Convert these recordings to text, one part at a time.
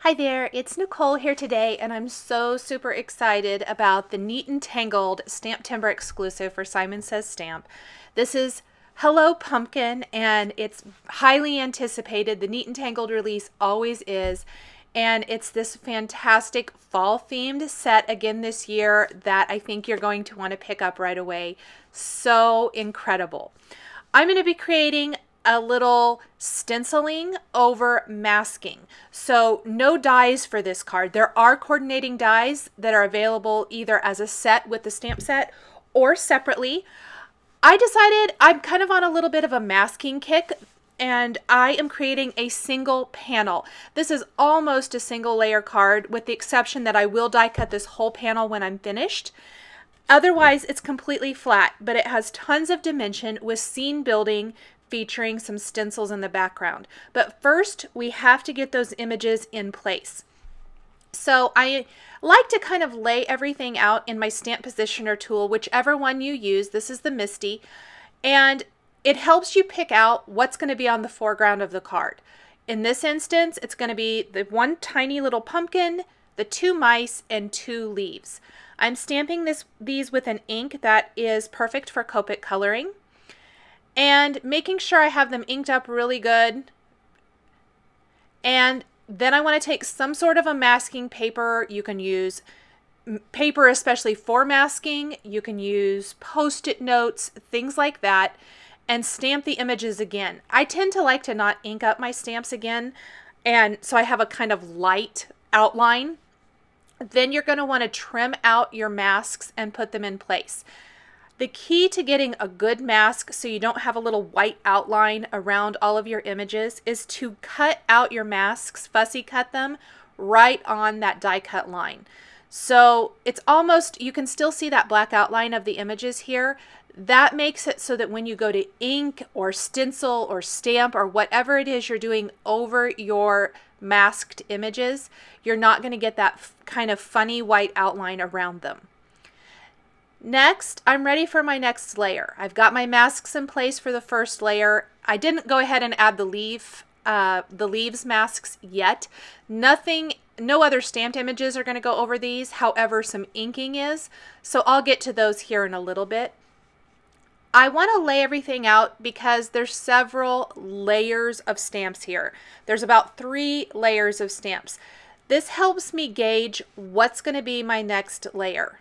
Hi there, it's Nicole here today, and I'm so super excited about the Neat and Tangled STAMPtember exclusive for Simon Says Stamp. This is Hello Pumpkin, and it's highly anticipated. The Neat and Tangled release always is, and it's this fantastic fall-themed set again this year that I think you're going to want to pick up right away. So incredible. I'm going to be creating a little stenciling over masking. So no dies for this card. There are coordinating dies that are available either as a set with the stamp set or separately. I decided I'm kind of on a little bit of a masking kick, and I am creating a single panel. This is almost a single layer card, with the exception that I will die cut this whole panel when I'm finished. Otherwise, it's completely flat, but it has tons of dimension with scene building featuring some stencils in the background. But first, we have to get those images in place. So I like to kind of lay everything out in my stamp positioner tool, whichever one you use. This is the Misty, and it helps you pick out what's going to be on the foreground of the card. In this instance, it's going to be the one tiny little pumpkin, the two mice, and two leaves. I'm stamping these with an ink that is perfect for Copic coloring, and making sure I have them inked up really good. And then I want to take some sort of a masking paper. You can use paper especially for masking. You can use Post-it notes, things like that, and stamp the images again. I tend to like to not ink up my stamps again, and so I have a kind of light outline. Then you're going to want to trim out your masks and put them in place. The key to getting a good mask so you don't have a little white outline around all of your images is to cut out your masks, fussy cut them right on that die cut line. So it's almost, you can still see that black outline of the images here. That makes it so that when you go to ink or stencil or stamp or whatever it is you're doing over your masked images, you're not going to get that kind of funny white outline around them. Next, I'm ready for my next layer. I've got my masks in place for the first layer. I didn't go ahead and add the leaves masks yet. No other stamped images are going to go over these. However, some inking is, so I'll get to those here in a little bit. I want to lay everything out because there's several layers of stamps here. There's about 3 layers of stamps. This helps me gauge what's going to be my next layer.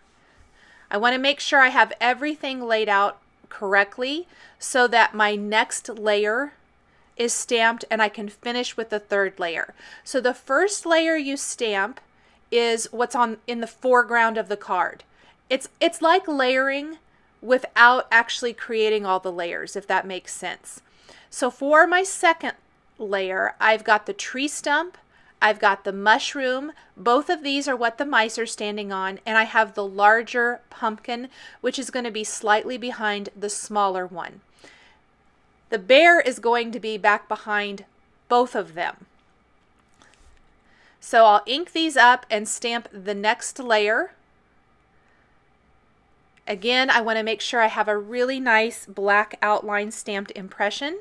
I want to make sure I have everything laid out correctly so that my next layer is stamped and I can finish with the third layer. So the first layer you stamp is what's in the foreground of the card. It's like layering without actually creating all the layers, if that makes sense. So for my second layer, I've got the tree stump, I've got the mushroom. Both of these are what the mice are standing on, and I have the larger pumpkin, which is going to be slightly behind the smaller one. The bear is going to be back behind both of them. So I'll ink these up and stamp the next layer. Again, I want to make sure I have a really nice black outline stamped impression.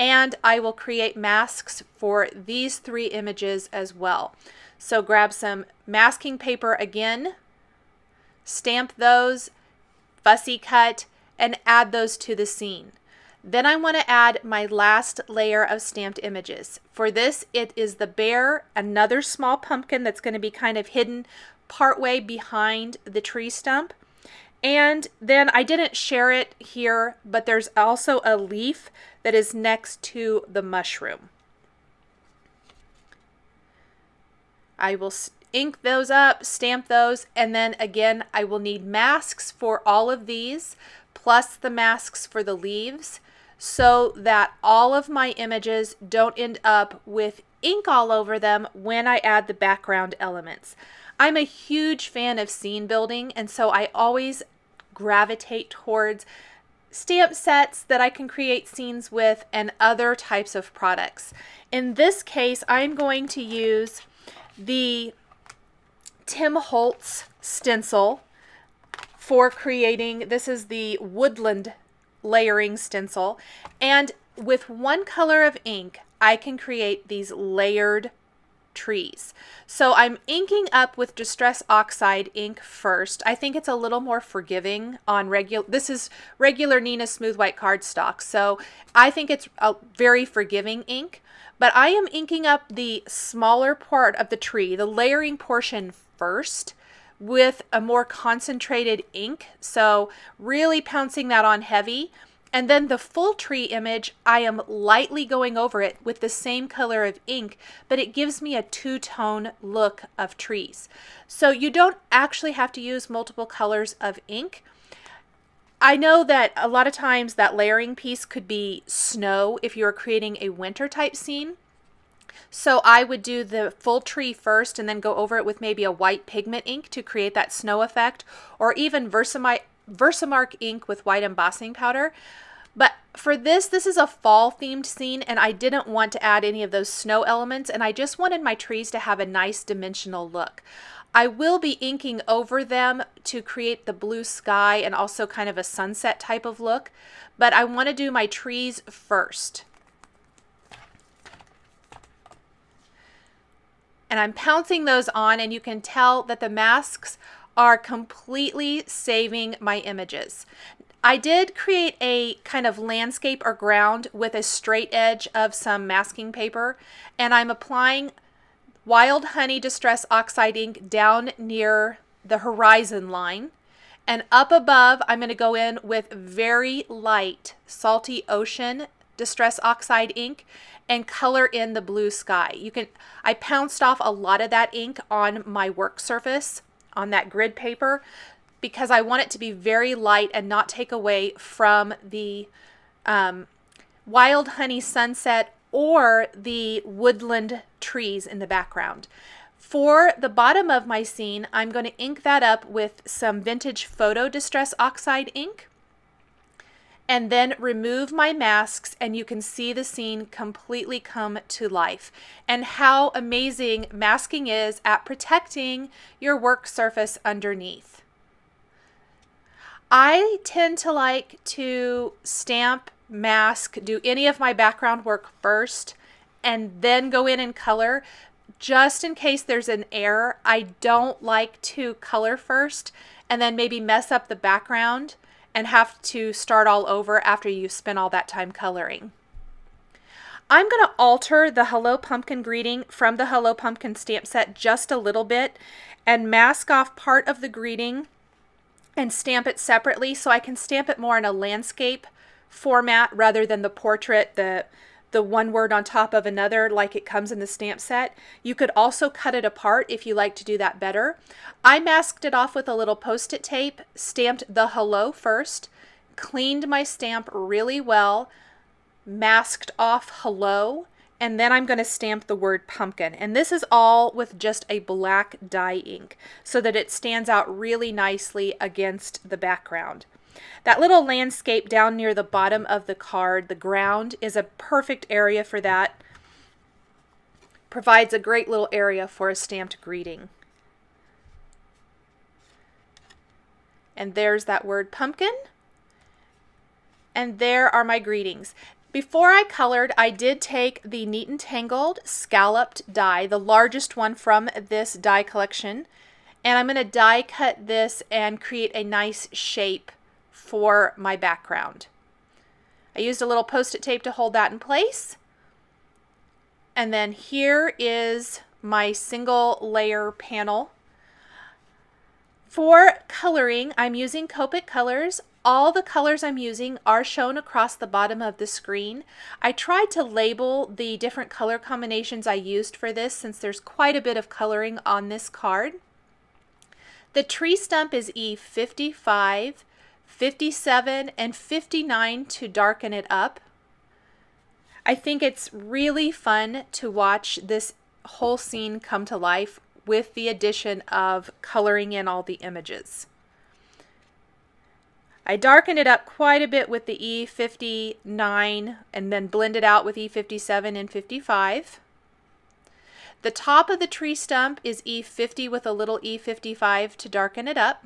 And I will create masks for these 3 images as well. So grab some masking paper again, stamp those, fussy cut, and add those to the scene. Then I want to add my last layer of stamped images. For this, it is the bear, another small pumpkin that's going to be kind of hidden partway behind the tree stump. And then I didn't share it here, but there's also a leaf that is next to the mushroom. I will ink those up, stamp those, and then again I will need masks for all of these, plus the masks for the leaves, so that all of my images don't end up with ink all over them when I add the background elements. I'm a huge fan of scene building, and so I always gravitate towards stamp sets that I can create scenes with and other types of products. In this case, I'm going to use the Holtz stencil for creating, this is the Woodland layering stencil, and with one color of ink, I can create these layered trees. So I'm inking up with Distress Oxide ink first. I think it's a little more forgiving on this is regular Nina Smooth White cardstock, so I think it's a very forgiving ink. But I am inking up the smaller part of the tree, the layering portion first, with a more concentrated ink. So really pouncing that on heavy. And then the full tree image, I am lightly going over it with the same color of ink, but it gives me a two-tone look of trees. So you don't actually have to use multiple colors of ink. I know that a lot of times that layering piece could be snow if you're creating a winter type scene. So I would do the full tree first and then go over it with maybe a white pigment ink to create that snow effect, or even Versamark ink with white embossing powder. But for this is a fall themed scene, and I didn't want to add any of those snow elements, and I just wanted my trees to have a nice dimensional look. I will be inking over them to create the blue sky and also kind of a sunset type of look, but I want to do my trees first. And I'm pouncing those on, and you can tell that the masks are completely saving my images. I did create a kind of landscape or ground with a straight edge of some masking paper, and I'm applying Wild Honey Distress Oxide ink down near the horizon line. And up above, I'm going to go in with very light Salty Ocean Distress Oxide ink and color in the blue sky. I pounced off a lot of that ink on my work surface on that grid paper because I want it to be very light and not take away from the Wild Honey sunset or the woodland trees in the background. For the bottom of my scene, I'm going to ink that up with some Vintage Photo Distress Oxide ink and then remove my masks, and you can see the scene completely come to life and how amazing masking is at protecting your work surface underneath. I tend to like to stamp, mask, do any of my background work first, and then go in and color. Just in case there's an error, I don't like to color first and then maybe mess up the background and have to start all over after you've spent all that time coloring. I'm going to alter the Hello Pumpkin greeting from the Hello Pumpkin stamp set just a little bit and mask off part of the greeting and stamp it separately so I can stamp it more in a landscape format rather than the portrait, the one word on top of another like it comes in the stamp set. You could also cut it apart if you like to do that better. I masked it off with a little post-it tape, stamped the hello first, cleaned my stamp really well, masked off hello, and then I'm going to stamp the word pumpkin. And this is all with just a black dye ink so that it stands out really nicely against the background. That little landscape down near the bottom of the card, the ground, is a perfect area for that. Provides a great little area for a stamped greeting. And there's that word pumpkin. And there are my greetings. Before I colored, I did take the Neat and Tangled scalloped die, the largest one from this die collection, and I'm going to die cut this and create a nice shape for my background. I used a little post-it tape to hold that in place. And then here is my single layer panel. For coloring, I'm using Copic colors. All the colors I'm using are shown across the bottom of the screen. I tried to label the different color combinations I used for this since there's quite a bit of coloring on this card. The tree stump is E55, 57, and 59 to darken it up. I think it's really fun to watch this whole scene come to life with the addition of coloring in all the images. I darkened it up quite a bit with the E59 and then blended out with E57 and 55. The top of the tree stump is E50 with a little E55 to darken it up.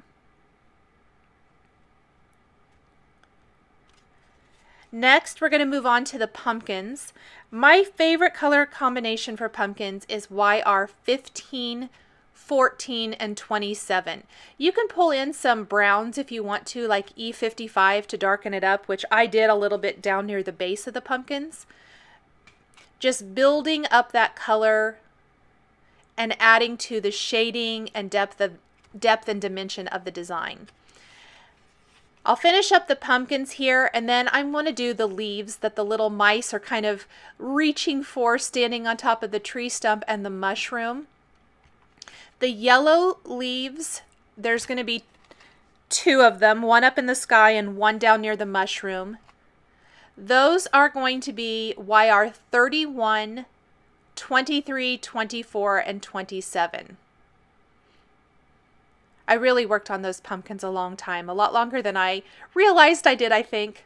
Next, we're going to move on to the pumpkins. My favorite color combination for pumpkins is YR 15, 14, and 27. You can pull in some browns if you want to, like E55 to darken it up, which I did a little bit down near the base of the pumpkins. Just building up that color and adding to the shading and depth and dimension of the design. I'll finish up the pumpkins here, and then I'm going to do the leaves that the little mice are kind of reaching for, standing on top of the tree stump, and the mushroom. The yellow leaves, there's going to be 2 of them, one up in the sky and one down near the mushroom. Those are going to be YR 31, 23, 24, and 27. I really worked on those pumpkins a long time, a lot longer than I realized I did, I think.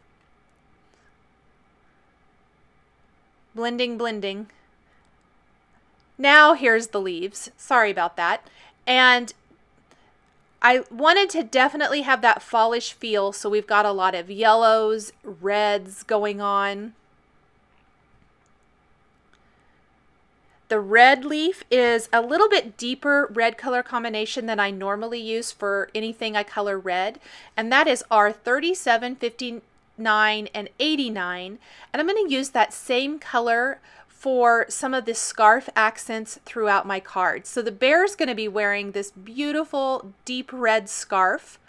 Blending, blending. Now here's the leaves. Sorry about that. And I wanted to definitely have that fallish feel, so we've got a lot of yellows, reds going on. The red leaf is a little bit deeper red color combination than I normally use for anything I color red, and that is R37, 59, and 89. And I'm going to use that same color for some of the scarf accents throughout my card. So the bear is going to be wearing this beautiful deep red scarf.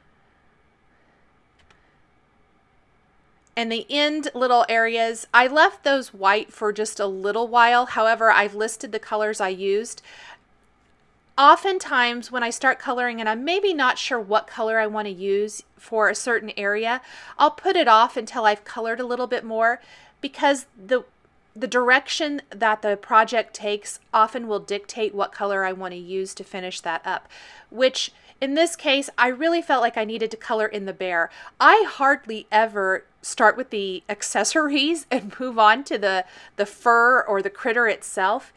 And the end little areas, I left those white for just a little while. However, I've listed the colors I used. Oftentimes when I start coloring and I'm maybe not sure what color I want to use for a certain area, I'll put it off until I've colored a little bit more, because the direction that the project takes often will dictate what color I want to use to finish that up, which in this case, I really felt like I needed to color in the bear. I hardly ever start with the accessories and move on to the fur or the critter itself.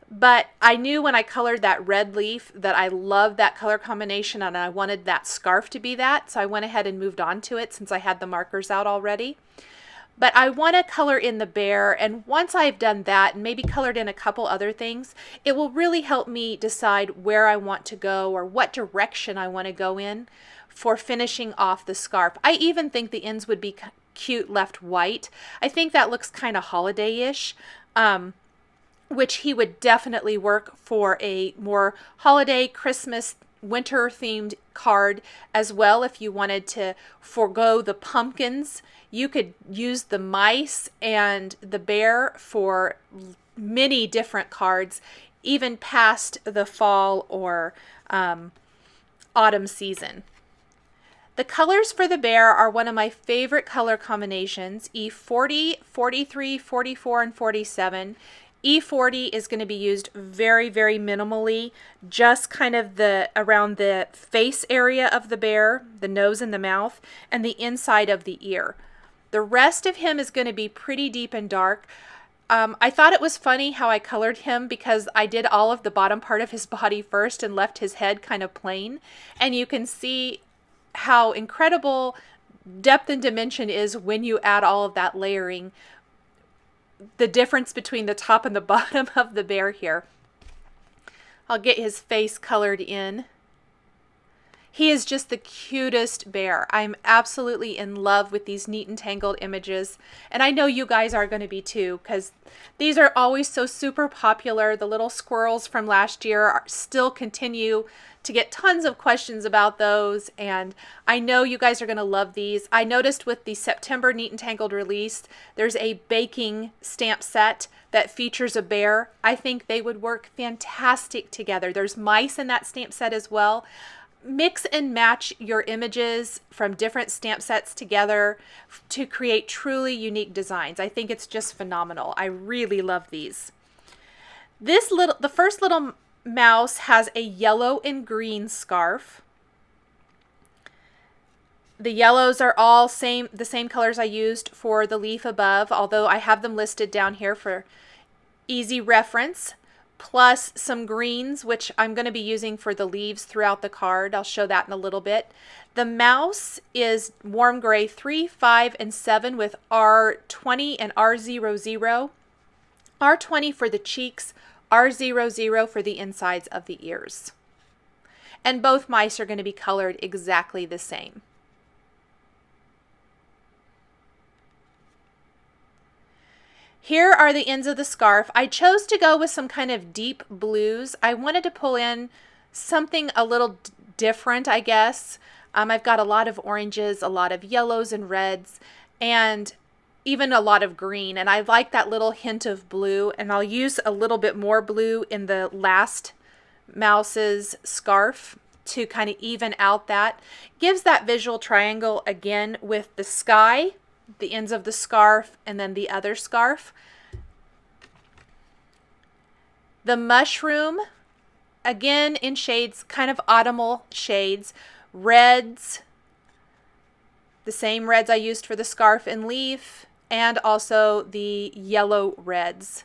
But I knew when I colored that red leaf that I loved that color combination and I wanted that scarf to be that. So I went ahead and moved on to it since I had the markers out already. But I want to color in the bear, and once I've done that and maybe colored in a couple other things, it will really help me decide where I want to go or what direction I want to go in for finishing off the scarf. I even think the ends would be cute left white. I think that looks kind of holiday-ish, which he would definitely work for a more holiday, Christmas, winter themed card as well. If you wanted to forego the pumpkins, you could use the mice and the bear for many different cards, even past the fall or autumn season. The colors for the bear are one of my favorite color combinations: E40, 43, 44, and 47. E40 is going to be used very, very minimally, just kind of around the face area of the bear, the nose and the mouth, and the inside of the ear. The rest of him is going to be pretty deep and dark. I thought it was funny how I colored him because I did all of the bottom part of his body first and left his head kind of plain. And you can see how incredible depth and dimension is when you add all of that layering. The difference between the top and the bottom of the bear here. I'll get his face colored in. He is just the cutest bear. I'm absolutely in love with these neat and tangled images. And I know you guys are going to be too, because these are always so super popular. The little squirrels from last year still continue to get tons of questions about those. And I know you guys are going to love these. I noticed with the September Neat and Tangled release, there's a baking stamp set that features a bear. I think they would work fantastic together. There's mice in that stamp set as well. Mix and match your images from different stamp sets together to create truly unique designs. I think it's just phenomenal. I really love these. The first little mouse has a yellow and green scarf. The yellows are all the same colors I used for the leaf above, although I have them listed down here for easy reference, plus some greens, which I'm going to be using for the leaves throughout the card. I'll show that in a little bit. The mouse is warm gray 3, 5, and 7 with R20 and R00. R20 for the cheeks, R00 for the insides of the ears. And both mice are going to be colored exactly the same. Here are the ends of the scarf. I chose to go with some kind of deep blues. I wanted to pull in something a little different, I guess. I've got a lot of oranges, a lot of yellows and reds, and even a lot of green. And I like that little hint of blue, and I'll use a little bit more blue in the last mouse's scarf to kind of even out that. Gives that visual triangle again with the sky, the ends of the scarf, and then the other scarf. The mushroom, again in shades, kind of autumnal shades, reds, the same reds I used for the scarf and leaf, and also the yellow reds.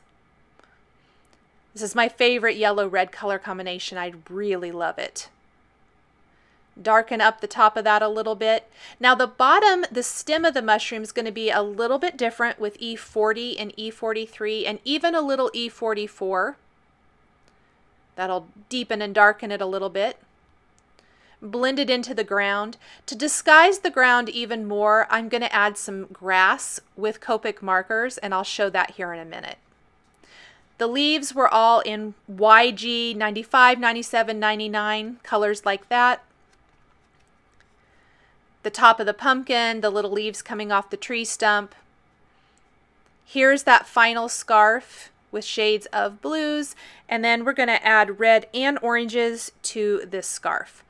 This is my favorite yellow-red color combination. I really love it. Darken up the top of that a little bit. Now the bottom, the stem of the mushroom is going to be a little bit different with E40 and E43 and even a little E44. That'll deepen and darken it a little bit. Blend it into the ground. To disguise the ground even more, I'm going to add some grass with Copic markers, and I'll show that here in a minute. The leaves were all in YG 95, 97, 99, colors like that. The top of the pumpkin, the little leaves coming off the tree stump. Here's that final scarf with shades of blues, and then we're going to add red and oranges to this scarf.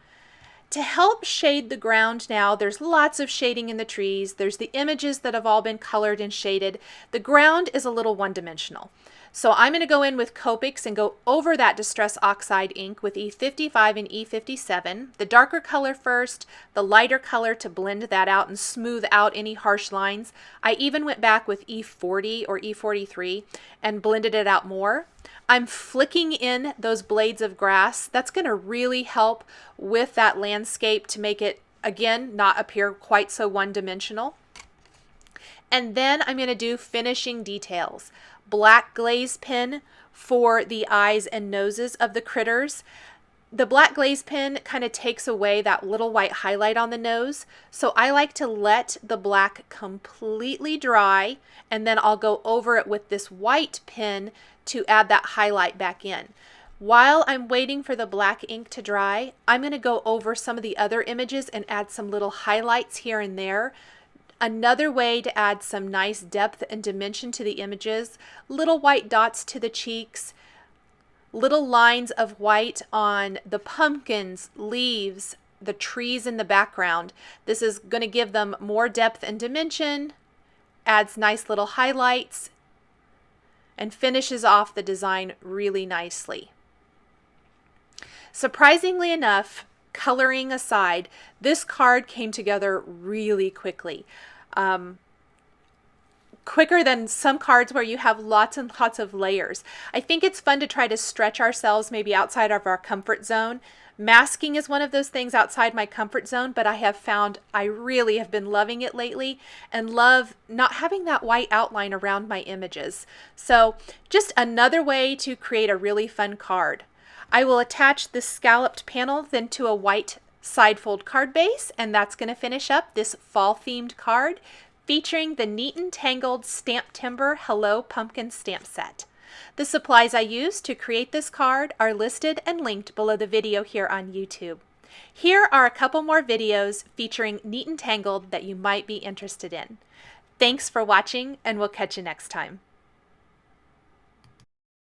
To help shade the ground now, there's lots of shading in the trees. There's the images that have all been colored and shaded. The ground is a little one-dimensional. So I'm going to go in with Copics and go over that Distress Oxide ink with E55 and E57. The darker color first, the lighter color to blend that out and smooth out any harsh lines. I even went back with E40 or E43 and blended it out more. I'm flicking in those blades of grass. That's going to really help with that landscape to make it, again, not appear quite so one-dimensional. And then I'm going to do finishing details. Black glaze pen for the eyes and noses of the critters. The black glaze pen kind of takes away that little white highlight on the nose, so I like to let the black completely dry, and then I'll go over it with this white pen to add that highlight back in. While I'm waiting for the black ink to dry, I'm going to go over some of the other images and add some little highlights here and there. Another way to add some nice depth and dimension to the images, little white dots to the cheeks, little lines of white on the pumpkins, leaves, the trees in the background. This is going to give them more depth and dimension, adds nice little highlights, and finishes off the design really nicely. Surprisingly enough, coloring aside, this card came together really quickly. Quicker than some cards where you have lots and lots of layers. I think it's fun to try to stretch ourselves maybe outside of our comfort zone. Masking is one of those things outside my comfort zone, but I have found I really have been loving it lately and love not having that white outline around my images. So just another way to create a really fun card. I will attach this scalloped panel then to a white side fold card base, and that's going to finish up this fall themed card featuring the Neat and Tangled STAMPtember Hello Pumpkin stamp set. The supplies I used to create this card are listed and linked below the video here on YouTube. Here are a couple more videos featuring Neat and Tangled that you might be interested in. Thanks for watching, and we'll catch you next time.